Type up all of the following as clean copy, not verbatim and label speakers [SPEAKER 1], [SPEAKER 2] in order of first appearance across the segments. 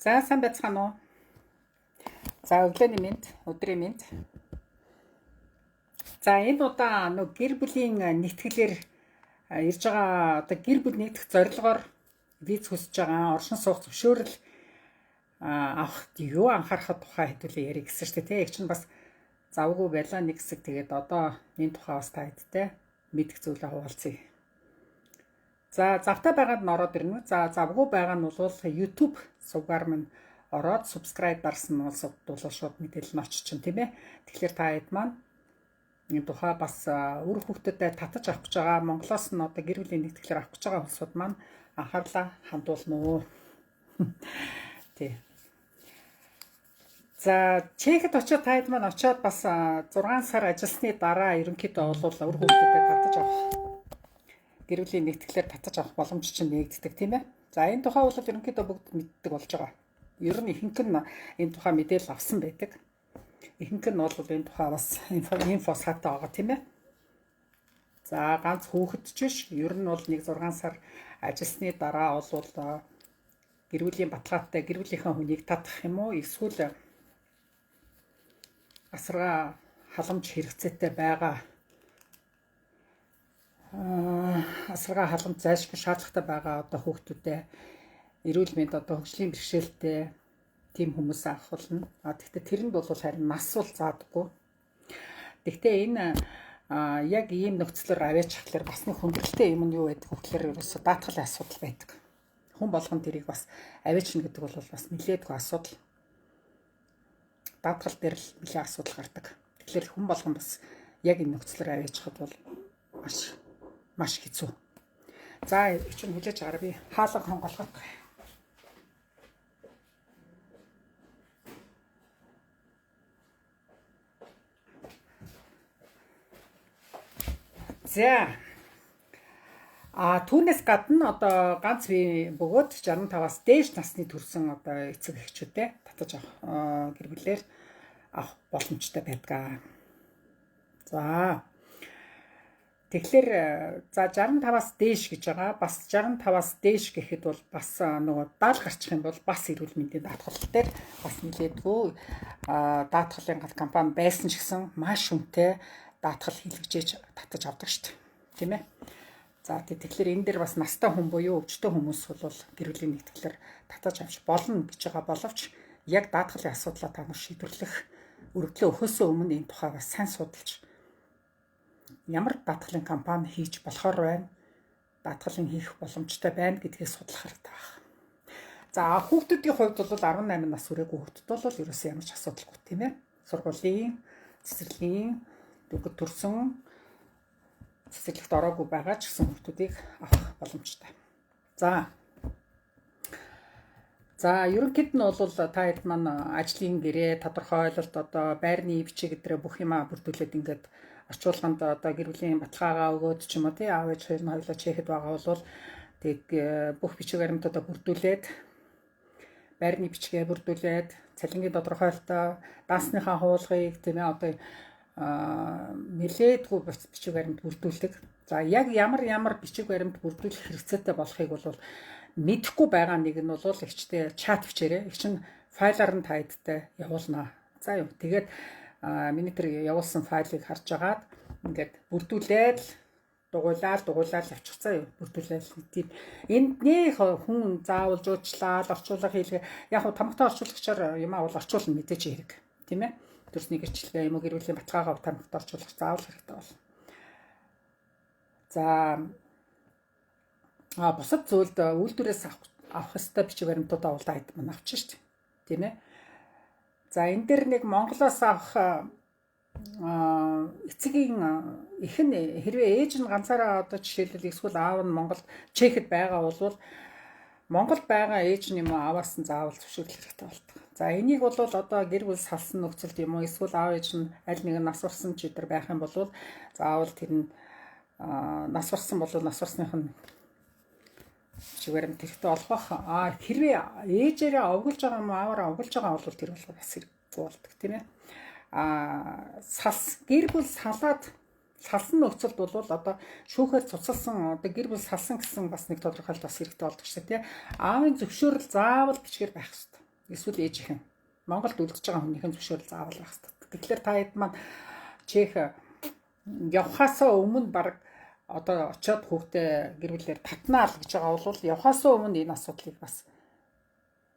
[SPEAKER 1] За сайн байцгаана уу? За өглөөний мэнд, өдрийн мэнд. За энэ удаа нэг гэр бүлийн нэгтгэлээр ирж байгаа одоо гэр бүл нэгдэх зорилгоор виз хүсэж байгаа оршин суух зөвшөөрөл авах юу анхаарах тухай хэдүүлээ ярих гэсэн шүү дээ. Их чинь бас завгүй байлаа нэг хэсэг. Тэгээд одоо энэ тухай бас та хэдтэй мэдэх зүйлээ хуваалцъя. За завтай байгаад нь ороод ирнэ. За завгүй байгаа нь бол YouTube сувгаар минь ороод subscribe дарсан нь бол шууд мэдээлэл нь очиж чинь тийм ээ. Тэгэхээр та хэд маань энэ тухай бас үр хүүхдэд татаж авах гэж байгаа Монголоос нь одоо гэр бүлийн нэгтгэлээр авах гэж байгаа улсууд маань анхаарлаа хандуулна уу. Тий. За Чехэд очиод та хэд маань очиод бас 6 сар ажилласны дараа ерөнхийдөө бол үр хүүхдэд татаж авах гэр бүлийн нэгтгэлээр татаж авах боломж чинь нэгддэг тийм ээ. За энэ тухай бол ерөнхийдөө бүгд мэддэг болж байгаа. Ер нь ихэнх нь энэ тухай мэдээлэл авсан байдаг. Ихэнх нь бол энэ тухай бас инфо сайтаа байгаа тийм ээ. За ганц хүүхэд ч биш. Ер нь бол нэг 6 сар ажилласны дараа бол гэр бүлийн баталгаатай гэр бүлийнхээ хүнийг татах юм уу? Эсвэл асарга халамж хэрэгцээтэй байгаа асарга халамж зайлшгүй шаардлагатай байгаа одоо хүүхдүүдэд эрүүл мэнд одоо хөгжлийн бэрхшээлтэй тийм хүмүүс авах болно. Тэгэхдээ тэрэнд бол харин нас бол заадаггүй. Тэгэхдээ энэ яг ийм нөхцлөөр аваач хахлаар бас нэг хүндрэлтэй юм нь юу байдаг вэ гэхээр ерөөсө даатгалын асуудал байдаг. Хүн болгон тэрийг бас аваачна гэдэг бол бас нэлээдгүй асуудал. Даатгал дээр л нэлээд асуудал гардаг. Тэгэхээр хүн болгон бас яг энэ нөхцлөөр аваач хад бол маш хэцүү. За чинь хүлээж агараа би хаалга хонголгох. За түүнээс гадна одоо ганц би бөгөөд 65-аас дээш насны төрсэн одоо эцэг эхчүүдэд татаж авах гэр бүлээр авах боломжтой байдаг. За тэгэхээр за 65-аас дээш гэж байгаа. Бас 65-аас дээш гэхэд бол бас нөгөө даал гарчих юм бол бас эрүүл мэндийн даатгал дээр бас нэлээдгүй даатгалын компани байсан ч гэсэн маш хүнтэй даатгал хийлгэж татаж авдаг шүү дээ. Тийм ээ. За тэгэхээр энэ дээр бас настай хүн буюу өвчтөе хүмүүс бол гэр бүлийн нэгтгэлээр татаж авч болно гэж байгаа боловч яг даатгалын асуудлаа та нар шийдвэрлэх өргөдлөө өгөхөөсөө өмнө энэ тухай бас сайн судалж ямар даатгалын компани хийж болохоор байна, даатгалын хийх боломжтой байна гэдгийг судлах хэрэгтэй байна. За хүүхдүүдийн хувьд бол 18 нас хүрээгүй хүүхдэд бол ерөөсөө ямар ч асуудалгүй тийм ээ. Сургуулийн, цэцэрлэгийн дүүхэд төрсөн цэцэрлэгт ороогүй байгаа ч гэсэн хүүхдүүдийг авах боломжтой. За ерөнхийд нь бол та хэд маань ажлын гэрээ тодорхойлолт одоо байрны бичиг гэдрээ бүх юмаа бүрдүүлээд ингээд орчуулганд одоо гэр бүлийн баталгаагаа өгөөд ч юм уу тий аав ээж хоёр нь хоёулаа Чехэд байгаа бол тэг бүх бичиг баримтуудаа бүрдүүлээд байрны бичгээ бүрдүүлээд цалингийн тодорхойлолтоо даасныхаа хуулгыг тийм ээ одоо нэлээдгүй бичиг баримт бүрдүүлдэг. За яг ямар бичиг баримт бүрдүүлэх хэрэгцээтэй болохыг бол мэдэхгүй байгаа нэг нь бол ихчтэй чат бичээрэй. Их чинь файлаар нь та хэдтэй явуулнаа. За юу. Тэгээд миний тэр явуулсан файлыг харж агаад ингээд бүрдүүлээд дугуйлаад явчихсан юу. Бүрдүүлээд тийм эндний хүн заавал жуучлаад орчуулга хийлгээ. Яг хөө тамхтай орчуулагчаар юмаа бол орчуулна мэдээч хэрэг. Тийм ээ. Төрсний гэрчлэгээ юм уу гэр бүлийн баталгаагаа тамхтай орчуулах заавал хэрэгтэй бол. За бусад зүйлд үйлдвэрээс авах ёстой бичиг баримтуудаа бол дайд мань авчих шүү дээ. Тийм ээ. За энэ дээр нэг Монголоос авах эцгийн их нь хэрвээ ээж нь ганцаараа одоо жишээлбэл эсвэл аав нь Монголд Чехэд байгаа бол Монголд байгаа ээж нь юм уу аваас нь заавал зөвшөөрөл хэрэгтэй болдог. За энийг бол одоо гэр бүл салсан нөхцөлд юм уу эсвэл аав ээж нь аль нэгэн нас урсан ч өдр байх юм бол заавал тэр нь нас урсан бол нас урсных нь чигээр хэрэгтэй болох бах. Хэрвээ ээжээрээ овгуулж байгаа юм ааваараа овгуулж байгаа бол тэр бол бас хэрэггүй болдог тийм ээ. Гэр бүл салсан нөхцөлд бол одоо шүүхээр цуцалсан одоо гэр бүл салсан гэсэн бас нэг тодорхойлолт бас хэрэгтэй болдог шээ тий. Аавын зөвшөөрөл заавал бичгээр байх хэрэгтэй. Эсвэл ээжийнхэн. Монголд үлдэж байгаа хүнийхэн зөвшөөрөл заавал байх хэрэгтэй. Тэгэхээр та хэд маань Чех явхаасаа өмнө баг одоо очиод хүүхдээ гэр бүлээр татнаа л гэж байгаа бол явхаасаа өмнө энэ асуудлыг бас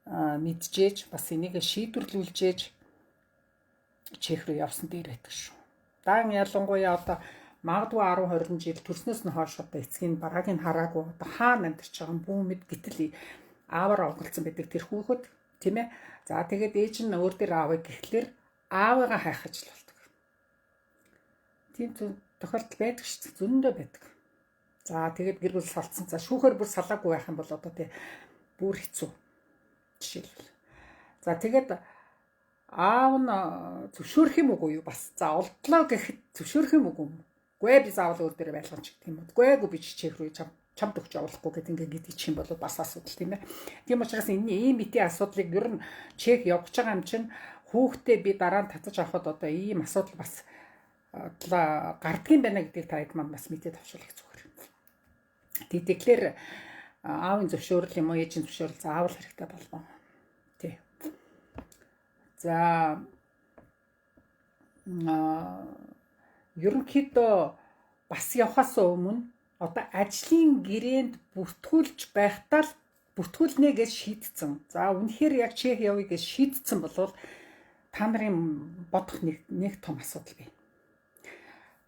[SPEAKER 1] мэдчихээж бас энийг шийдвэрлүүлжээж Чех рүү явсан дээр байдаг шүү. Даан ялангуяа одоо магадгүй 10 20 жил төрснөөс нь хойш одоо эцгийн барааг нь хараагүй одоо хаана амьдарч байгаа юм бүү мэд гэтэл ааваар онголцсон байдаг тэр хүүхэд тийм ээ. За тэгээд ээж нь өөр дээр аавыг гэхлээр аавыгаа хайхаж л болдог. Тийм тохиолдол байдаг шүү дээ. Зөндөө байдаг. За тэгээд гэр бүл салцсан. За шүүхээр бүр салаагүй байх юм бол одоо тий бүр хэцүү. Жишээлбэл. За тэгээд аав нь зөвшөөрөх юм уу юу бас. За олдлоо гэхэд зөвшөөрөх юм уу? Гүй би заавал өөр дээр байлгаж гэх юм уу. Гүйгүй би Чех рүү чамд өгч явуулахгүй гэдэг ингээд гэдэг чинь бол бас асуудал тийм ээ. Тийм учраас энэ ийм битийн асуудлыг ер нь Чех явж байгаа юм чинь хүүхдээ би дараа нь татаж авахд одоо ийм асуудал бас гардгийн байна гэдгийг та хэд маань бас мэдээд авчулах зүгээр. Тэгэхээр аавын зөвшөөрөл юм уу ээжийн зөвшөөрөл заавал хэрэгтэй болно. Тий. За ерөнхийдөө бас явхаас өмнө одоо ажлын гэрээнд бүртгүүлж байхдаа л бүртгүүлнэ гэж шийдсэн. За үнэхээр яг Чех явъя гэж шийдсэн бол та нарын бодох нэг том асуудал бий.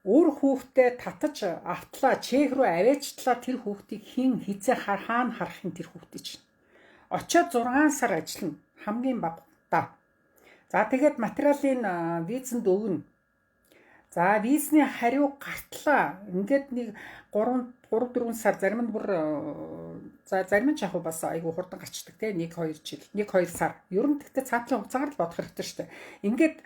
[SPEAKER 1] Өөр хүүхдээ татаж автлаа Чех рүү аваачлаа тэр хүүхдийг хин хизээ хаана харах юм тэр хүүхдээ чинь. Очоод 6 сар ажиллана хамгийн бага та. За тэгээд материалын визэнд өгнө. За визний хариу гартлаа. Ингээд нэг 3-4 сар зарим нь бүр за зарим нь яг бас айгүй хурдан гарчдаг те 1-2 жил 1-2 сар. Ер нь тэгтээ цаатлын хугацаагаар л бодох хэрэгтэй шүү дээ. Ингээд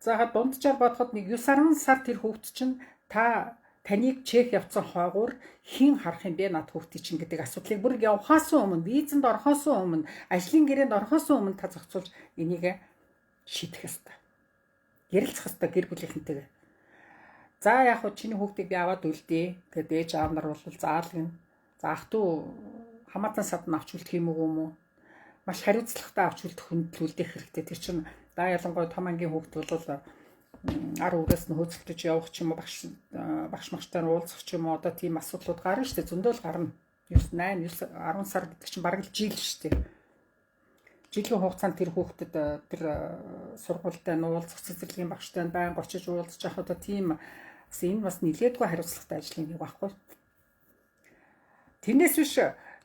[SPEAKER 1] за дунджаар бодоход нэг 9-10 сар тэр хүүхд чинь таныг Чех явцсан хойгуур хэн харах юм бэ над хүүхдийг чинь гэдэг асуудлыг бүр явхаас өмнө визэнд орохоос өмнө ажлын гэрээнд орохоос өмнө та зохицуулж энийг шийдэх ёстой. Ярилцах ёстой гэр бүлийнхэнтэйгээ. За яг хөө чиний хүүхдийг би аваад үлдээ. Тэгээд ээж аав нар бол заалгана. За ах トゥ хамаатан садна авч үлдэх юм уу? Маш хариуцлагатай авч үлдэх хүндлүүлдэх хэрэгтэй. Тэр чинь да ялангуяа том ангийн хүүхд бол ар үрээс нь хөөцөлдөж явах ч юм уу багш магчтай уулзах ч юм уу одоо тийм асуудлууд гарна шүү дээ. Зөндөл гарна. 9 8 9 10 сар гэдэг чинь бараг л жил шүү дээ. Жилийн хугацаанд тэр хүүхдэд тэр сургуультай уулзах цэцэрлэгийн багштай байнга очиж уулзах яг одоо тийм энэ бас нэлээдгүй хариуцлагатай ажлын нэг байхгүй. Тэрнээс биш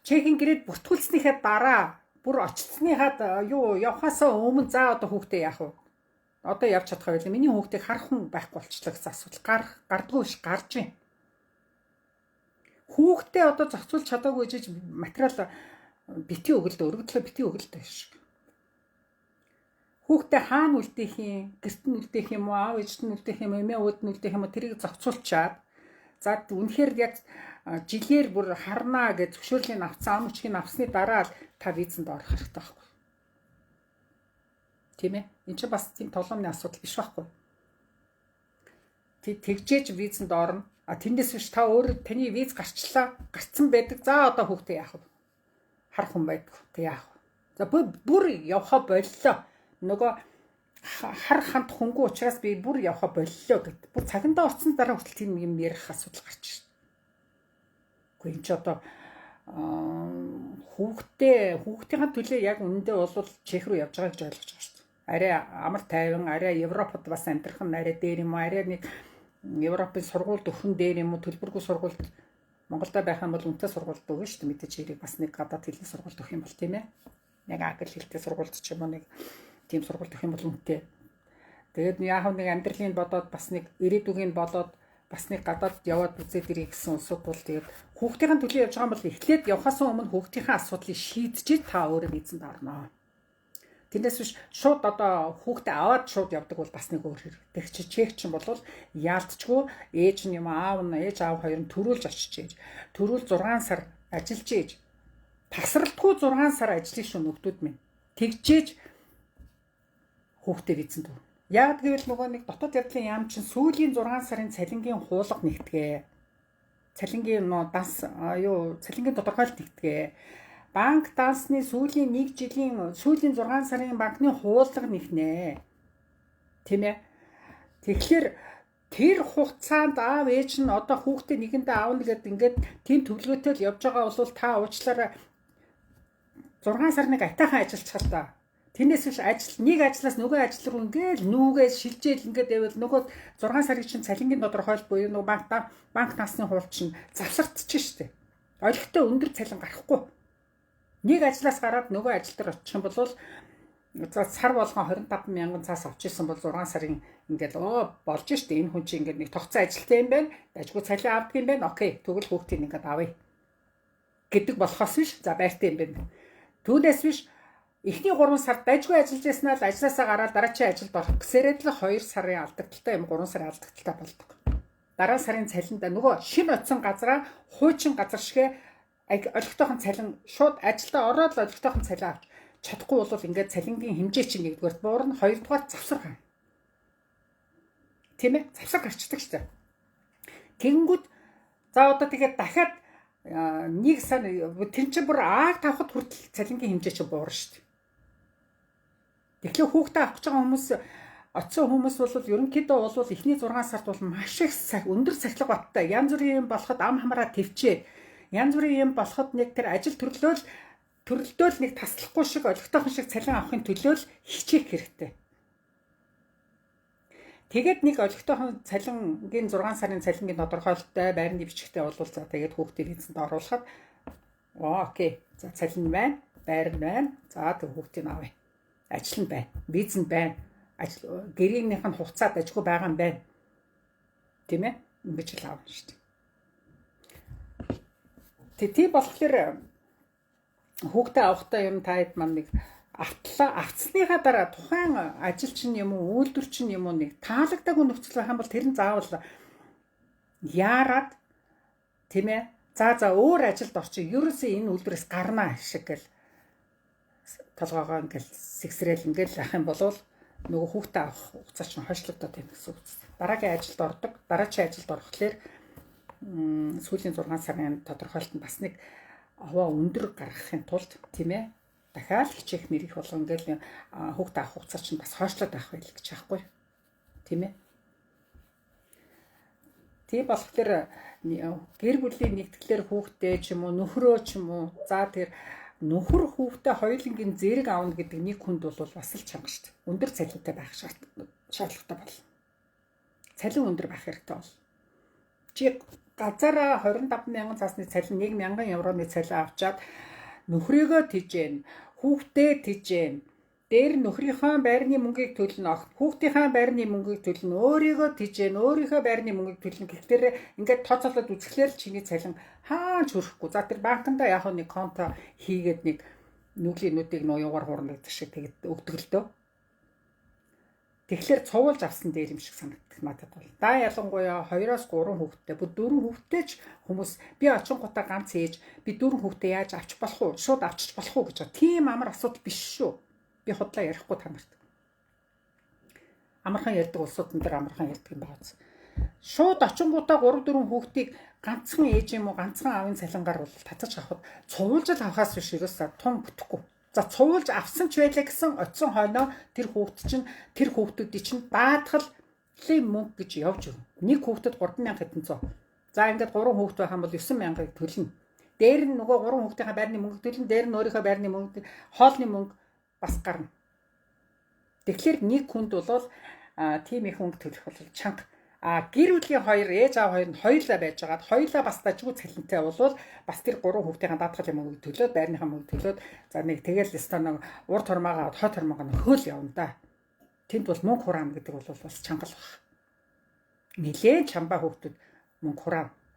[SPEAKER 1] Чехийн гэрээд бүртгүүлснийхээ дараа бүр очицсныхаа явхаасаа өмнө за одоо хүүхдээ яах вэ? Одоо явж чадах байл. Миний хүүхдийг харах хүн байхгүй болчихлоо гэсэн асуудал гардгүй биш гарч байна. Хүүхдээ одоо зохицуулж чадаагүй жиж материал бити өгөлдөө өргөдлөө бити өгөлдөө биш. Хүүхдээ хаана үлдээх юм, гэрт нь үлдээх юм уу, аав ээжт нь үлдээх юм, эмээ өвөд нь үлдээх юм уу тэрийг зохицуулчаад за үнэхээр яг жилээр бүр харнаа гэж зөвшөөрлийн авцсан ам хүчгийн авсны дараа л та визэнд орох хэрэгтэй байхгүй. Тийм ээ. Энд чинь бас тийм толгомны асуудал биш байхгүй. Тэгжээж визэнд орно. Тэндээс биш та өөр таны виз гарцсан байдаг. За одоо хүүхдээ яах вэ? Харах хүн байдаг. Тэг яах вэ? За бүр явхаа боллоо. Нөгөө хар хант хөнгөө учраас би бүр явхаа боллоо гэд. Бүр цагандаа орцсон дараа хүртэл тийм юм ярих асуудал гарч шээ. Гэхдээ энэ ч одоо хүүхдийн төлөө яг үнэндээ бол Чех рүү явж байгаа гэж ойлгож байгаа шүү дээ. Арай амар тайван, арай Европод бас амьдрах нь арай дээр юм уу? Арай нэг Европын сургуульд өхөн дээр юм уу? Төлбөргүй сургуульд Монголда байх юм бол үнэтэй сургуульд өгнө шүү дээ. Мэдээж хэрэг бас нэг гадаад хэлний сургуульд өгөх юм бол тийм ээ. Яг англи хэлтэй сургуульд ч юм уу нэг тийм сургуульд өгөх юм бол үнэтэй. Тэгээд яг нэг амьдралын бодоод бас нэг ирээдүгийн болоод бас нэг гадаад яваад үзээд ирэх гэсэн улсууд бол тэгээд хүүхдийн төлөө явж байгаа юм бол эхлээд явхаас өмнө хүүхдийн асуудлыг шийдчихэж та өөрөө визэнд орно. Тэндээс биш шууд одоо хүүхдээ аваад шууд явдаг бол бас нэг өөр хэрэг. Тэг чи Чех чинь бол яалтчгүй ээж нь юм аав нь ээж аав хоёр нь төрүүлж очиж ээж. Төрүүл 6 сар ажиллаж ээж. Тасралтгүй 6 сар ажиллах шүү нөхдүүд минь. Тэгжээж хүүхдээ визэнд орно. Яг гэвэл нөгөө нэг дотоод явдлын яам чинь сүүлийн 6 сарын цалингийн хуулга нэгтгээ. Цалингийн данс цалингийн тодорхойлт нэгтгээ. банк дансны сүүлийн 6 сарын банкны хуулга нэгнэ. Тийм ээ. Тэгэхээр тэр хугацаанд аав ээж нь одоо хүүхдээ нэгэндээ аавна гэдэг ингээд тийм төлөвлөгөөтэй л явж байгаа бол та уучлаарай 6 сар нэг атайхан ажиллачихал та. Тэрнээс биш нэг ажлаас нөгөө ажил руу ингээл нүүгээс шилжээл ингээд байвал нөгөө 6 сарын чинь цалингийн тодорхойлт буюу нөгөө банк насны хууль чинь завсардчих штеп. Олигтой өндөр цалин гарахгүй. Нэг ажлаас гараад нөгөө ажил дээр очих юм бол сар болгон 25 мянган цаас авч ирсэн бол 6 сарын ингээд болж штеп. Энэ хүн чинь ингээд нэг тогтсон ажилтай юм байна. Дажгүй цалин авдаг юм байна. Окей. Тэгвэл хүүхдийг ингээд авъя гэдэг болохоос биш. За байртай юм байна. Түүнээс биш эхний 3 сард дажгүй ажиллаж яснаа л ажилласаа гараад дараачийн ажилд орох гэсээрээ л 2 сарын алдагдaltaй юм 3 сарын алдагдaltaй болдог. Дараа сарын цалиндаа нөгөө шинэ оцсон газараа хуучин газар шигэ олигтойхон цалин шууд ажилдаа ороод л олигтойхон цалин авч чадахгүй бол ингээд цалингийн хэмжээ чинь нэгдүгээр буурна, хоёрдугаар завсар гарна. Тийм ээ? Завсар гарчдаг шүү дээ. Тэнгүүд за одоо тэгээд дахиад нэг сар тэр чинь бүр ааг тавхад хүртэл цалингийн хэмжээ чинь буурна шүү дээ. Тэгэхээр хүүхдээ авах гэж байгаа хүмүүс оцсон хүмүүс бол ерөнхийдөө бол эхний 6 сард бол маш их өндөр сахилга баттай янз бүрийн юм болоход ам хамраа твчээ. Янз бүрийн юм болоход нэг тэр ажил төрөлдөөл нэг таслахгүй шиг олигтойхон шиг цалин авахын төлөө л хичээх хэрэгтэй. Тэгээд нэг олигтойхон цалингийн 6 сарын цалингийн тодорхойлолттой байрны бичгтээ бол за тэгээд хүүхдийн эзэнд оруулахад окей. За цалин байна, байр байна. За тэг хүүхдийг авъя. Ажил нь байна, бизнес байна. Гэрээнийх нь хугацаад ажгүй байгаа юм байна. Тийм ээ? Ингэж л аавна шүү дээ. Тийм болохоор хүүхдээ авахтаа юм таад маань нэг авцсныхаа дараа тухайн ажил чинь юм уу, үйлдвэр чинь юм уу нэг таалагдаагүй нөхцөл байх юм бол тэр нь заавал яарад тийм ээ? За өөр ажилд орчих. Ерөөсөө энэ үйлдвэрээс гарнаа шиг гэл толгоогоо ингээл сэгсрээл ингээл ах юм бол нөгөө хүүхдээ авах хугацаа чинь хойшлогдоод байна гэсэн үг. Дараагийн ажилд ордог, дараачийн ажилд орохлоор сүүлийн 6 сарын тодорхойлолтод бас нэг аваа өндөр гаргахын тулд тийм ээ дахиад хичээх нэр их болгон ингээл хүүхдээ авах хугацаа чинь бас хойшлоод байх байл гэж аахгүй тийм ээ. Тийм болохоор гэр бүлийн нэгтгэлээр хүүхдээ ч юм уу нөхрөө ч юм уу за тэр нөхөр хүүхдээ хоёулангийн зэрэг аавна гэдэг нэг хүнд бол бас л чанга шүү дээ. Өндөр цалинтай байх шаардлагатай бол. Цалин өндөр байх хэрэгтэй бол. Чи газараа 25 мянган цаасны цалин 1 мянган евроны цалин авчаад нөхрийгөө тижээн, хүүхдээ тижээн. Дээр нөхрийнхөө байрны мөнгийг төлнө, хүүхдийнхээ байрны мөнгийг төлнө, өөрийгөө тижээн, өөрийнхөө байрны мөнгийг төлнө гэхтэр ингээд тооцоолоод үзэхлээр чиний цалин хаач хүрэхгүй. За тэр банкнда яг нэг конто хийгээд нэг нүглийнүүдийг нуяугаар хуурна гэдэг шиг тэгээд өгдөг л дөө. Тэгэхээр цувуулж авсан дээр юм шиг санагддаг надад бол. Да ялангуяа 2-3 хүүхэдтэй, бүр 4 хүүхэдтэй ч хүмүүс би очингуудаа ганц ээж, би 4 хүүхэдтэй яаж авч болох уу? Шууд авчиж болох уу гэж байгаа. Тийм амар асуудал биш шүү. Би худлаа ярихгүй та нарт. Амархан ярьдаг улсуудын дээр амархан ярьдаг юм байна. Шууд очингуудаа 3-4 хүүхдийг ганцхан ээж юм уу, ганцхан аавын цалингаар бол татаж авахд цувуулж авахаас биш ерөөсөө тун бүтэхгүй. За цувуулж авсан ч байлаа гэсэн оцсон хойноо тэр хүүхдүүдийн чинь даатгалын мөнгө гэж явж өгнө. Нэг хүүхдэд 3700. За ингээд 3 хүүхд байх юм бол 9000-ыг төлнө. Дээр нь нөгөө 3 хүүхдийнхээ байрны мөнгө төлнө, дээр нь өөрийнхөө байрны мөнгө, хоолны мөнгө бас гарна. Тэгэхээр нэг хүнд бол тийм их мөнгө төлөх бол чанга. Гэр бүлийн хоёр ээж аав хоёр нь хоёулаа байжгаад хоёулаа бас дажгүй цалинтай болвол бас тэр 3 хүүхдийн даатгалын мөнгө төлөөд байрныхаа мөнгө төлөөд за нэг тэгэл станог урд хормоогоо хот хормоогоо хөөл явна да. Тэнд бол мөнгө хураам гэдэг бол бас чангал баг. Нилээн чамбаа хүүхдүүд мөнгө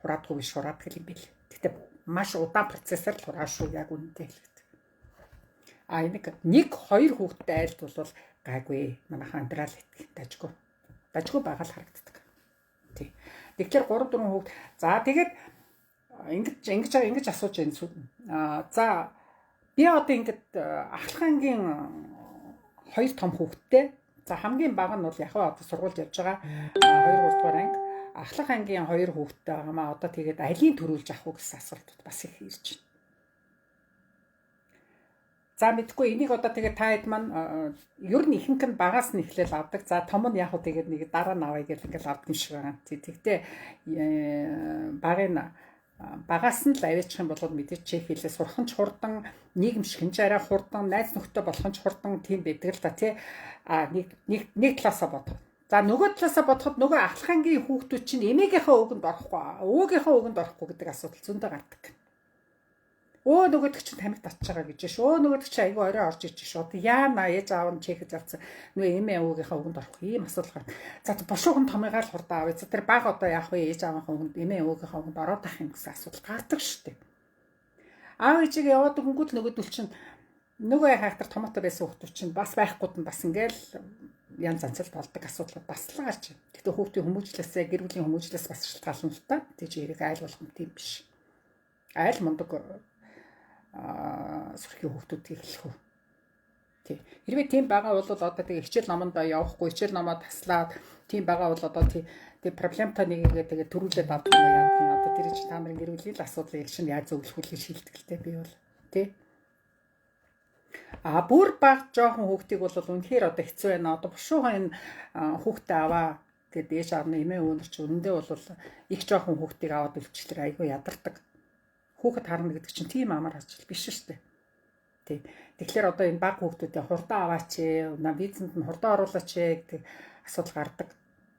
[SPEAKER 1] хураадгүй биш хураадаг юм бэл. Гэтэ маш удаан процессор л хураа шүү яг үнэндээ хэлэхэд. Нэг хоёр хүүхдтэй айлт бол гайгүй манайхан андрал дажгүй байгаа л харагддаг. Тэгэхээр 3-4 хүүхд. За тэгээд ингэж асууж байна. За би одоо ингээд ахлахангийн 2 том хүүхэдтэй. За хамгийн бага нь бол яг одоо сургуульд явж байгаа 2 дугаар анги. Ахлах ангийн 2 хүүхэдтэй байгаамаа одоо тэгээд алийн төрүүлж авах уу гэсэн асуулт бас их ирж байна. За мэдгүй энийг одоо тэгээд та хэд маань ер нь ихэнх нь багаас нь эхлээл авдаг. За том нь яг уу тэгээд нэг дараа нь авъя гэж ингээл авдаг юм шиг байгаа. Тэгтээ багаас нь л аваачих юм бол мэдээч хэлээ сурах нь ч хурдан, нийгэм шинж арай хурдан, найз нөхдөд болох нь ч хурдан тийм байдаг л та тий. Нэг талаасаа бодох. За нөгөө талаасаа бодоход нөгөө ахлахангийн хүүхдүүд чинь эмээгийнхээ өгөнд орохгүй, өвөөгийнхээ өгөнд орохгүй гэдэг асуудал зөндөө гардаг. Өө нөгөөдөг чинь тамхи татж байгаа гэж ш. Өө нөгөөдөг чинь айгүй орой орж иж ш. Яана ээж аав нь чехэд авсан. Нөгөө эмээ өвгийнхаа өгөнд орох ийм асуудал гарна. За бошуухан томыгаа л хурдан авъя. За тэр баг одоо яах вэ? Ээж аавынхаа өгөнд эмээ өвгийнхаа өгөнд ороод ах юм гэсэн асуудал гардаг штеп. Аав ээжийг яваад өнгөт нөгөөдөл чинь нөгөө хайхтар томоотой байсан хүүхдүүд чинь бас байхгүйд нь бас ингээл янз янзэл болдог асуудал бас л гарч байна. Гэхдээ хүүхдийн хүмүүжлээсээ гэр бүлийн хүмүүжлээс бас шалтгаална л та. Тэгж эрэг айл болгох тийм биш. Айл мундаг сурхи хүүхдүүдийг хэлэх үү. Тий. Хэрвээ тийм байгаа бол одоо тэгээ хичээл номонд явахгүй, хичээл номоо таслаад тийм байгаа бол одоо тий проблемтай нэгээ тэгээ төрүүлээд авдаг юм яа гэх юм. Одоо тэр чинь та нарын гэр бүлийн асуудлыг чинь яаж зөвлөх вэ гэж шилдэгтэй би бол тий. Бүр баг жоохон хүүхдийг бол үнэхээр одоо хэцүү байна. Одоо бушуухан энэ хүүхдээ аваа гэдэг ээж аав нь эмээ өвнөр чи үнэндээ бол их жоохон хүүхдийг аваад үлчлэр айгүй ядардаг. Хүүхэд харна гэдэг чинь тийм амар ажил биш шүү дээ. Тий. Тэгэхээр одоо энэ баг хүүхдүүдээ хурдан аваач, визэнд нь хурдан оруулаач гэдэг асуудал гардаг.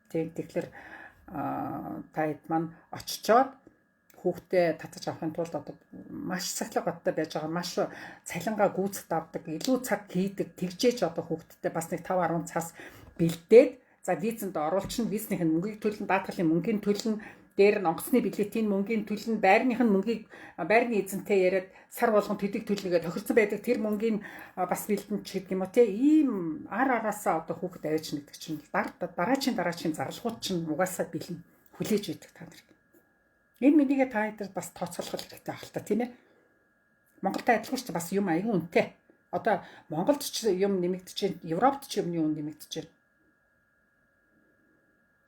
[SPEAKER 1] Тий. Тэгэхээр та хэд маань очичоод хүүхдээ татаж авахын тулд одоо маш цахилгаан годтой байж байгаа, маш цалингаа гүйцэд авдаг, илүү цаг хийдэг, тэгжээж одоо хүүхдтэй бас нэг 5-10 цаас бэлдээд за визэнд оруулчихна, визнийх нь мөнгийг төлнө, даатгалын мөнгийн төлнө, дээр нь онгоцны билетийн мөнгийн төлнө, байрных нь мөнгийг байрны эзэнтэй яриад сар болгон төдийг төлнөгээд тохирсон байдаг тэр мөнгийн бас бэлдэн ч гэдэг юм уу те ийм араасаа одоо хүүхэд аваачна гэдэг чинь дараачийн зарлахууд чинь угаасаа бэлэн хүлээж идэг та нар. Энэ минийгээ та хэд бас тооцоолох хэрэгтэй байх л та тийм ээ. Монголд адилхан ч бас юм аягүй үнэтэй. Одоо Монголд ч юм нэмэгдэж байна, Европт ч юмны үн нэмэгдэж байна.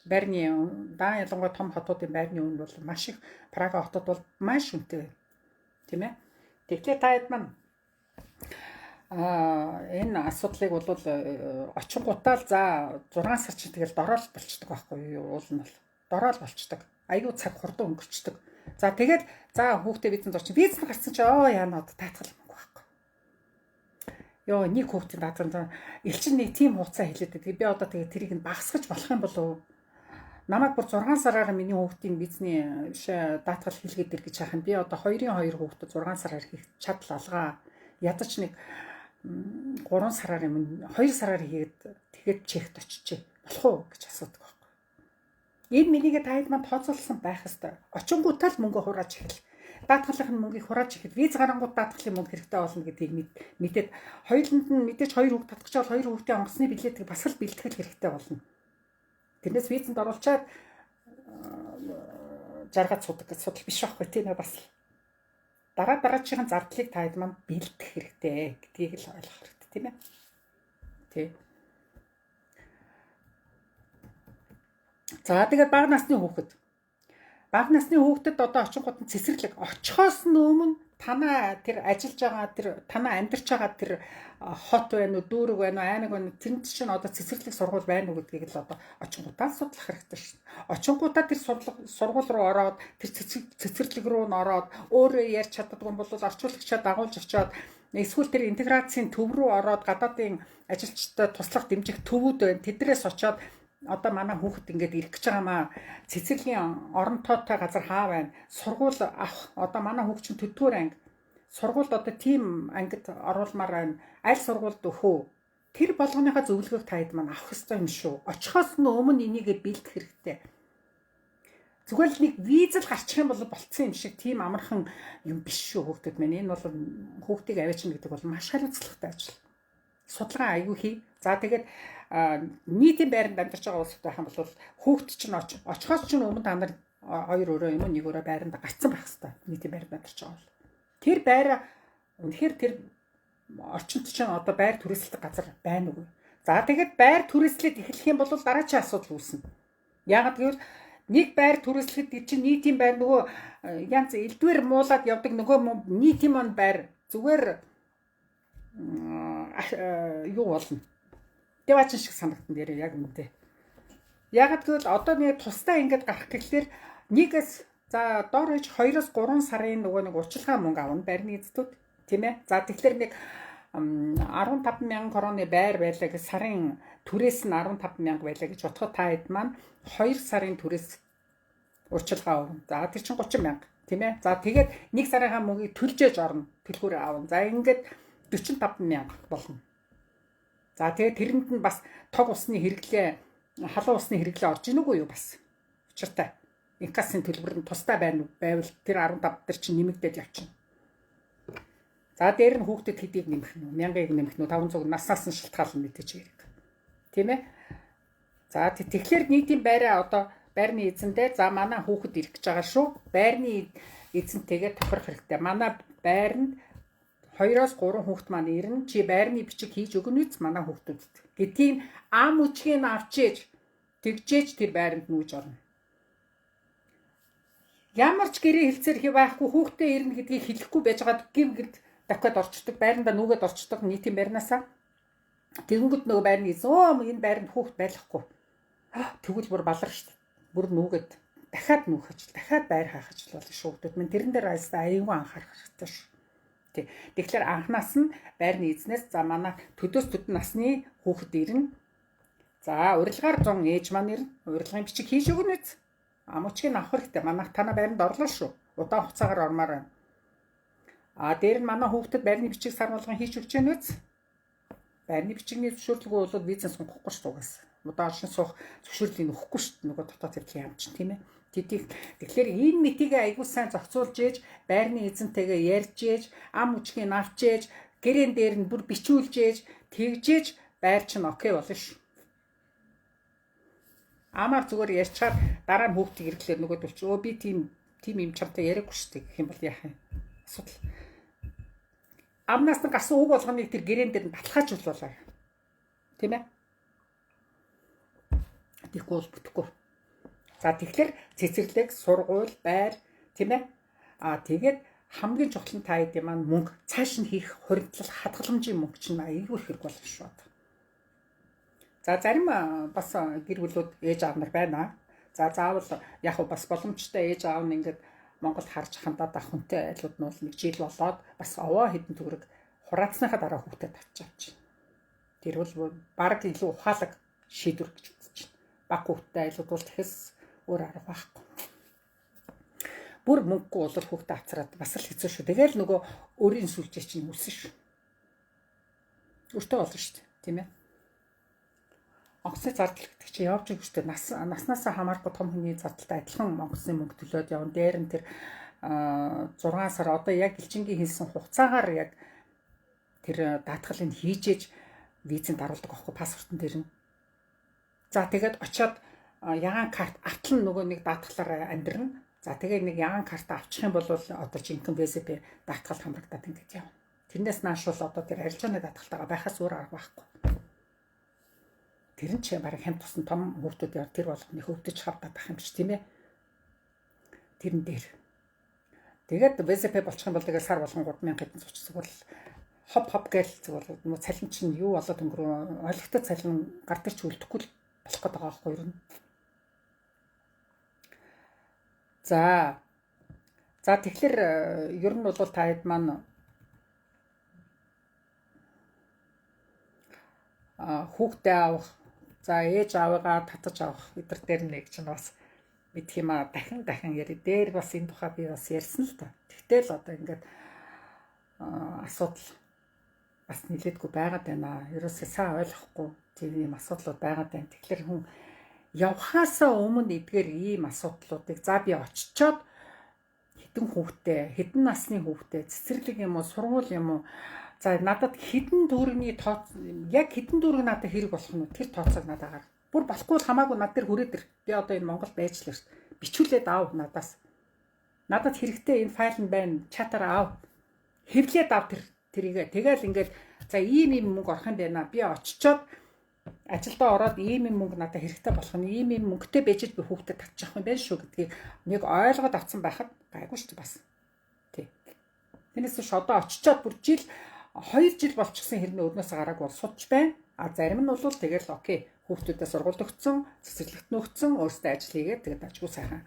[SPEAKER 1] Байрны даа ялангуяа том хотуудын байрны үн бол маш их Прага хотод бол маш үнэтэй байна. Тийм ээ. Тэгэхээр та хэд маань энэ асуудлыг бол очингуудаа л за 6 сар чинь тэгэл дорол болчдөг байхгүй юу? Уул нь бол дорол болчдөг. Аюу цаг хурдан өнгөрчдөг. За тэгээд за хүүхдээ визэнд орчин. Визэнд гарсан чи яана одоо таатгал юм байхгүй. Йоо нэг хүүхдийн даатгал элчин нэг тийм хугацаа хэлээд байдаг. Би одоо тэгээд тэрийг нь багасгаж болох юм болов уу? Намайг бүр 6 сараар миний хүүхдийн визний даатгал хийлгээд ир гэж хаах нь би одоо 2-2 хүүхдэд 6 сараар хийх чадал алгаа. Ядаж нэг 3 сараар юм 2 сараар хийгээд тэгээд чект очижээ. Болох уу гэж асуудаг байхгүй. Энэ минийгээ та хэд маань тооцоолсон байх хэвээр. Очингуудаа л мөнгө хурааж эхэл. Даатгалын мөнгийг хурааж ихэд виз гарангууд даатгалын мөнгө хэрэгтэй болно гэдгийг мэдээд хоёуланд нь мэдээж 2 хүүхд татгачаал 2 хүүхдийн онгоцны билетийг бас л бэлтгэл хэрэгтэй болно. Тэрнээс визэнд оруулчаад жаргаж судаг асуудал биш байхгүй тийм ээ бас дараагийн зардлыг та хэд маань бэлдэх хэрэгтэй гэдгийг л ойлгох хэрэгтэй тийм ээ. Тий. За тэгээд бага насны хүүхдэд одоо очингууд нь цэцэрлэг очихоос өмнө танаа тэр ажиллаж байгаа тэр танаа амьдарч байгаа тэр хот байна уу дүүрэг байна уу аймаг байна уу тэнд чинь одоо цэцэрлэг сургууль байна уу гэдгийг л одоо очингуудаа судлах хэрэгтэй шин. Очингуудаа тэр сургууль руу ороод тэр цэцэрлэг рүү н ороод өөрөө ярьж чаддгүй бол орчуулагчаа дагуулж очиод эсвэл тэр интеграцийн төв рүү ороод гадаадын ажилчдад туслах дэмжих төвүүд байна. Тэдрээс очиод одоо манай хүүхэд ингээд ирэх гэж байгаамаа цэцэрлэгийн орон тоотой газар хаа байна. Сургууль авах одоо манай хүүхд чинь 4-р анги. Сургуульд одоо тийм ангид оруулмаар байна. Аль сургуульд өхөө. Тэр болгоныхаа зөвлөгөөг та хэд маань авах хэрэгтэй юм шүү. Очихоос өмнө энийгээ бэлдэх хэрэгтэй. Зүгээр л нэг визэл гарчих юм бол болцсон юм шиг тийм амархан юм биш шүү хүүхдэд минь. Энэ бол хүүхдийг аваачна гэдэг бол маш хариуцлагатай ажил. Судалгаа аягүй хий. За тэгээд нийтийн байранд амьдарч байгаа улсад байх юм бол хүүхд чинь очихоос чинь өмнө та нар 2 өрөө юм уу 1 өрөө байранд гацсан байх хэрэгтэй. Нийтийн байранд амьдарч байгаа бол. Тэр байраа үнэхээр тэр орчинд чинь одоо байр түрээсэлдэг газар байна уу? За тэгээд байр түрээслээд эхлэх юм бол дараагийн асуудал үүснэ. Яагаад гэвэл нэг байр түрээслэхэд чинь нийтийн байр нөгөө янз элдвэр муулаад явдаг нөгөө нийтийн мань байр зүгээр юу болно. Дэваачин шиг санагдсан дээр яг үнэндээ. Ягаад гэвэл одоо нэг тусдаа ингэж гарах гэхлээр нэгээс за доор иж 2-3 сарын нөгөө нэг урчилгаа мөнгө авна байрны эзэдүүд тийм ээ. За тэгэхээр нэг 15,000 кроны байр байлаа гэж сарын түрээс нь 15,000 байлаа гэж бодоход та хэд маань 2 сарын түрээс урчилгаа авна. За тэр чинь 30,000 тийм ээ. За тэгээд нэг сарынхаа мөнгийг төлжээж орно. Төлхөөрөө авна. За ингээд 45,000 болно. За тэгээд тэрэнд нь бас тог усны хэрэглээ, халуун усны хэрэглээ орж ийн үгүй юу бас. Учиртай. Инкасын төлбөр нь тусдаа байвал тэр 15 дээр чинь нэмэгдээд явчихна. За дээр нь хүүхдэд хэдийг нэмэх нь 1000-ыг нэмэх нь 500 наснаас нь шалтгаална мэдээж хэрэг. Тийм ээ. За тэгэхээр нийтийн байраа одоо байрны эзэндээ за манай хүүхэд ирэх гэж байгаа шүү. Байрны эзэнтэйгээ тохирох хэрэгтэй. Манай байранд 2-3 хүүхэд маань ирнэ. Чи байрны бичиг хийж өгнө үз манай хүүхдүүдэд. Гэдгийг ам үчгийг авчиж тэгжээж тэр байранд нүүж орно. Ямар ч гэрээ хэлцээр хий байхгүй хүүхдээ ирнэ гэдгийг хэлэхгүй байж байгаа гівгэд дахиад орчдөг. Байрандаа нүгэд орчдөг нийтийн байрнаасаа. Тэгэнгүүт нөгөө байрны эзэн энэ байранд хүүхэд байхгүй. Тэгвэл бүр балар шүү дээ. Бүр нүгэд дахиад нүүхэж дахиад байр хаахаж болно шүү. Хүүхдүүд минь тэрэн дээр аюулгүй анхаарах хэрэгтэй шүү. Тэгэхээр анхнаас нь байрны эзнээс за манай төдөөс төдөн насны хүүхэд ирнэ. За урилгаар 100 ээж маань ирнэ. Урилгын бичиг хийж өгнө үз. Амучгийг авах хэрэгтэй. Манайх танаа байранд орлоо шүү. Удаан хугацаагаар ормоор байна. Дээр нь манай хүүхдэд байрны бичиг сар болгон хийж өгч яана үз. Байрны бичигний зөвшөөрлөгөө бол визэн сонгохгүй шүү дугаас. Удаан шин суух зөвшөөрлийг өгөхгүй шүү. Нөгөө дотоод хэвлэх юм чинь тийм ээ. Тэгэхээр энэ мэтийг айгуу сайн зохицуулж ээж, байрны эзэнтэйгээ ярьж ээж, ам үчгийг авч ээж, гэрээн дээр нь бүр бичүүлж ээж, тэгжээж байр чинь окей болно шүү. Амаар зүгээр ярьчаар дараа нь хүүхдийг ирэхлээр нөгөө төлч би тийм юм чамтай яриаггүй шүү дээ гэх юм бол яах юм. Асуудал. Амнаас нь гарсан үг болгоныг тэр гэрээн дээр нь баталгаажууллаа. Тийм ээ. Тэгэхгүй бол бүтэхгүй. За тэгэхээр цэцэрлэг, сургууль, байр тийм ээ. Тэгээд хамгийн чухал нь та хэд юм мөнгө цааш нь хийх хоригдлол хадгаламжийн мөнгө чинь аюулгүй хэрэг болно шүү. За зарим бас гэр бүлүүд ээж аав нар байна. За заавал яг бас боломжтой ээж аав нь ингээд Монголд харж хандаад ах хүнтэй айлууд нь бол нэг жил болоод бас овоо хэдэн төгрөг хураацсныхаа дараа хүүхдэд татчих авч. Тэр бол баг илүү ухаалаг шийдвэр гэж үзэж байна. Баг хүүхдэд айлууд бол тэгэхээс өөр арга байхгүй. Бүр мөнгөгүй бол хүүхдэд авцраад бас л хэцүү шүү. Тэгэл нөгөө өөрийн сүлжээ чинь үлсэн шүү. Өөртөө болно шүү дээ. Тийм ээ. Онгоцны зардал гэдэг чинь явж байгаа шүү дээ. Наснасаа хамаарахгүй том хүний зардалтай адилхан онгоцны мөнгө төлөөд явна. Дээр нь тэр 6 сар одоо яг элчингийн хэлсэн хугацаагаар яг тэр даатгалыг хийжээж визэнд даруулдаг аахгүй паспортон дээр нь. За тэгээд очиод ягаан карт автлан нөгөө нэг даатгалаар амьдрна. За тэгээд нэг ягаан карт авчих юм бол одоо жинхэнэ ВЗП даатгалд хамрагдаад ингэж явна. Тэрнээс нааш бол одоо тэр арилжааны даатгалтайгаа байхаас өөр арга байхгүй. Тэр нь ч бараг хямд тусан том хүүхдүүд яар тэр болгоны хөвдөж хавдаад ах юм чи тийм ээ. Тэрэн дээр. Тэгээд ВЗП болчих юм бол тэгээд сар болгон 3,000 хэдэн зуучсаг бол хоп гээл зүгээр нөгөө цалин чинь юу болоод өнгөрөө ойлгохтой цалин гар дээр ч үлдэхгүй болох гэдэг байгаа байхгүй юу. За тэгэхээр ер нь бол та хэд маань хүүхдээ авах за ээж аваагаа татаж авах эдгээр дээр нэг чинь бас мэдх юм дахин яри дээр бас энэ тухай би бас ярьсан л та. Тэгтэл одоо ингээд асуудал бас нилээдгүй байгаад байна. Ерөөсөө сайн ойлгохгүй тийм юм асуудлууд байгаад байна. Тэгэхээр хүн явхаасаа өмнө эдгээр ийм асуудлуудыг за би очичоод хэдэн насны хүүхдээ цэцэрлэг юм уу сургууль юм уу за надад хэдэн төгрөгийн яг хэдэн төгрөг надад хэрэг болох нь тэр тооцоог надад гар. Бүр болохгүй хамаагүй над дээр хүрээд ир. Би одоо энэ Монгол байж л шүү. Бичүүлээд аав надаас. Надад хэрэгтэй энэ файл нь байна. Чатаар аав. Хэвлээд аав тэрийг. Тэгэл ингээд за ийм мөнгө орох юм байна. Би очичоод ажилдаа ороод ийм мөнгө надад хэрэгтэй болох нь ийм мөнгөтэй бэжэж би хүүхдэд татчих юм байна шүү гэдгийг нэг ойлгоод авсан байхад гайгүй шүү бас. Тий. Тэрнээс ш одоо очичоод бүр жил 2 жил болчихсон хэрнээ өрнөөс гарааг бол судж байна. А зарим нь бол тэгэл окей, хүүхдүүдэд сургуульд өгсөн, цэцэрлэгт нөхцөн, өөрсдөө ажил хийгээд тэгээд ажгүй сайхан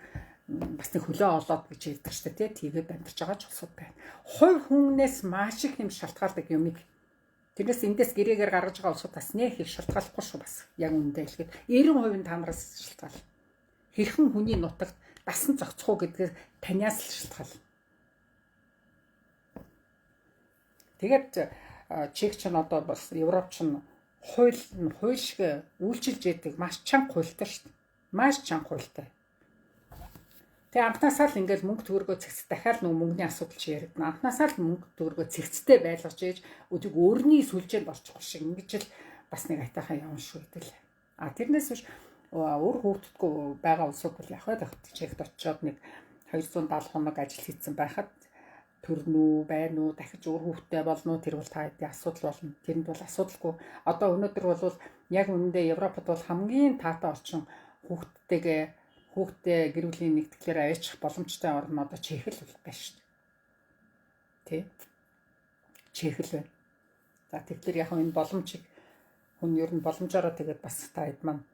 [SPEAKER 1] бас нэг хөлөө олоод гэж хэлдэг шүү дээ, тэгээд амьдарч байгаа ч улсууд байна. Хувь хүннээс маш их юм шалтгаалдаг юмыг тэрнээс эндээс гэрээгээр гаргаж байгаа улсуудаас нэх их шалтгаалахгүй шүү бас. Яг үүндээ хэлэхэд 90% та нараас шалтгаал. Хэрхэн хүний нутагт дасан зохицох уу гэдгээр таньяас л шалтгаал. Тэгээд чиг ч н одоо бас Европ ч хууль шиг үйлчилж яадаг маш чанга хуультай шүү дээ. Маш чанга хуультай. Тэгээ анхнаасаа л ингээл мөнгө төгрөгөө цэгц дахиад нөгөө мөнгөний асуудал чи яригдана. Анхнаасаа л мөнгө төгрөгөө цэгцтэй байлгаж ээж өдөг өөрний сүлжээнд болчихгүй шиг ингэж л бас нэг айтайхан явна шүү гэдэг л. А тэрнээс биш өөр хүүхддгүй байгаа улсууд бол явах байхад чигт очиод нэг 270 хоног ажил хийсэн байхад төрнүү, байна уу, дахиж өөр хүүхдтэй болно уу тэр бол та хэдийн асуудал болно. Тэрэнд бол асуудалгүй. Одоо өнөөдөр бол яг үнэндээ Европод бол хамгийн таатай орчин хүүхдтэй гэр бүлийн нэгтгэлээр аваачих боломжтой орн одоо Чехэл байна шүү дээ. Тэ? Чехэл байна. За тэгэхээр яг энэ боломжийг хүн ер нь боломжоор тэгээд бас та хэд маань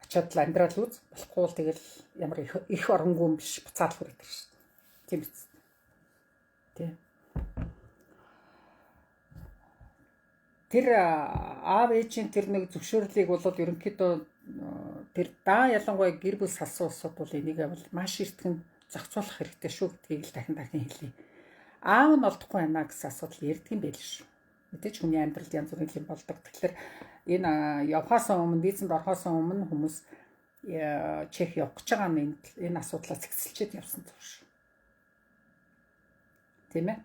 [SPEAKER 1] ачаад л амьдрал үз болохгүй бол тэгэл ямар их оронгүй юм биш буцаад хүрэх шүү дээ. Тийм биз. Тэ. Тэр аав ээжийн тэр нэг зөвшөөрлийг бол ерөнхийдөө тэр ялангуяа гэр бүл салсан улсууд бол энийг бол маш эртхэн зохицуулах хэрэгтэй шүү гэдгийг л дахин хэлье. Аав нь олдохгүй байна гэсэн асуудал ярьдаг юм байл шүү. Мэдээж хүний амьдралд янз бүрийн юм болдог. Тэгэхээр энэ явхаас өмнө визэнд орохоос өмнө хүмүүс Чех явах гэж байгаа нь энэ асуудлаа цэгцэлчээд явсан зүйл шүү. Тийм ээ.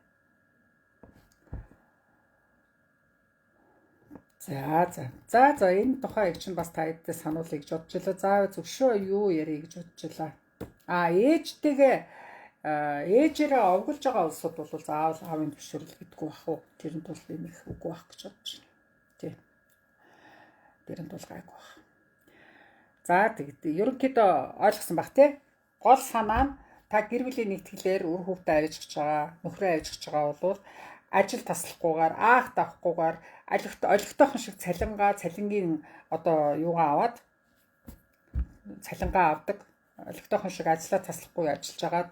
[SPEAKER 1] За энэ тухайг чинь бас та хэдтэй сануулъя гэж бодож байлаа. За зөвшөө юу ярих гэж бодож байлаа. Ээжээрээ овголж байгаа улсууд бол заавал аавын зөвшөөрөл гэдэггүй бах уу. Тэрэнд бол юм их үгүй бах гэж бодож байна. Тий. Тэрэнд бол гайгүй бах. За тэгэд ерөнхийдөө ойлгосон бах тий. Гол санаа нь та гэр бүлийн нэгтгэлээр үр хүүхдээ авиж гэж байгаа, нөхрөө авиж гэж байгаа бол ажил таслахгүйгээр, аах давхгүйгээр олигтойхон шиг цалингийн одоо юугаа аваад цалингаа авдаг. Олигтойхон шиг ажиллаа таслахгүй ажиллаж агаад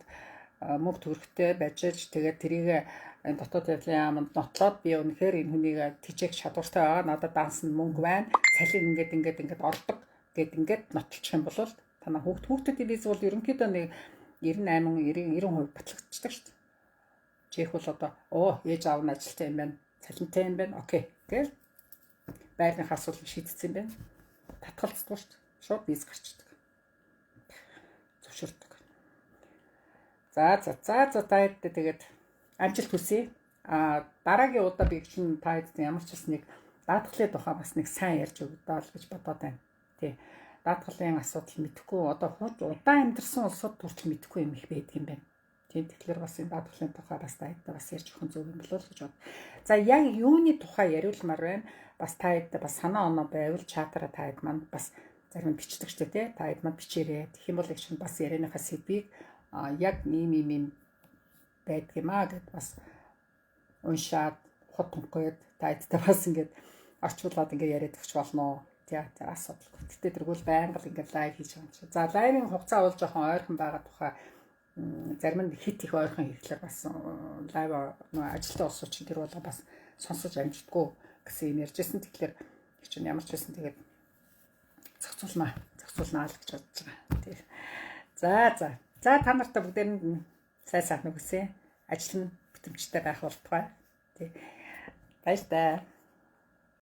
[SPEAKER 1] мөнгө төгрөгтэй байж тэгээд тэрийг энэ дотоод явдлын яамд нотлоод би үнэхээр энэ хүнийг тижээх чадвартай байгаа. Надад данс нь мөнгө байна. Цалин ингээд ордог гэд ингээд нотлчих юм бол танаа хүүхдүүдийн виз бол ерөнхийдөө нэг 98-90% батлагдчихдаг шүү дээ. Чех бол одоо ээж аав нь ажилтаа юм байна. Цалинтай юм байна. Окей. Тэгэл байрны асуудал шийдсэн юм байна. Татгалцдаг шүү дээ. Шууд виз гарчдаг. Зөвшөөрдөг. За тэгээд амжилт хүсье. Дараагийн удаа би чинь та хэд ямар ч бас нэг даатгалын тухай бас нэг сайн ярьж өгдөө л гэж бодоод байна. Тий. Даатгалын асуудал мэдэхгүй одоо удаан амьдарсан улсууд төрч мэдэхгүй юм их байдаг юм байна. Тийм тэгэхээр бас энэ даатгалын тухай бас та хэд бас ярьж өгөх зөв юм болов уу гэж бод. За яг юуны тухай яриулмаар байна. Бас та хэд бас санаа оноо байвал чатаараа та хэд маань бас зарим бичдэг шүү дээ. Та хэд маань бичээрэй. Тэгэх юм бол их чинь бас ярианыхаа сэдвийг яг ийм байдаг юм аа гэд бас уншаад хотонхойд та хэдтэй бас ингээд орчуулад ингээд яриад өгч болно. Театр асуудал. Гэтэ тэргүүл байнга л ингээд лайв хийж байгаа юм шиг. За лайвын хугацаа бол жоохон ойрхон байгаа тухай зарим нь хит их ойрхон хийхлээр бас лайв ажилтаа улсууд чинь тэр бол бас сонсож амждаггүй гэсэн юм ярьжсэн. Тэгэхээр чинь ямар ч байсан тэгээд зохицуулнаа л гэж бодож байгаа. За та нартай бүгдээр нь сайн сайхан үгсэ. Ажил нь бүтэмжтэй байх болтугай. Тий. Баяр таа.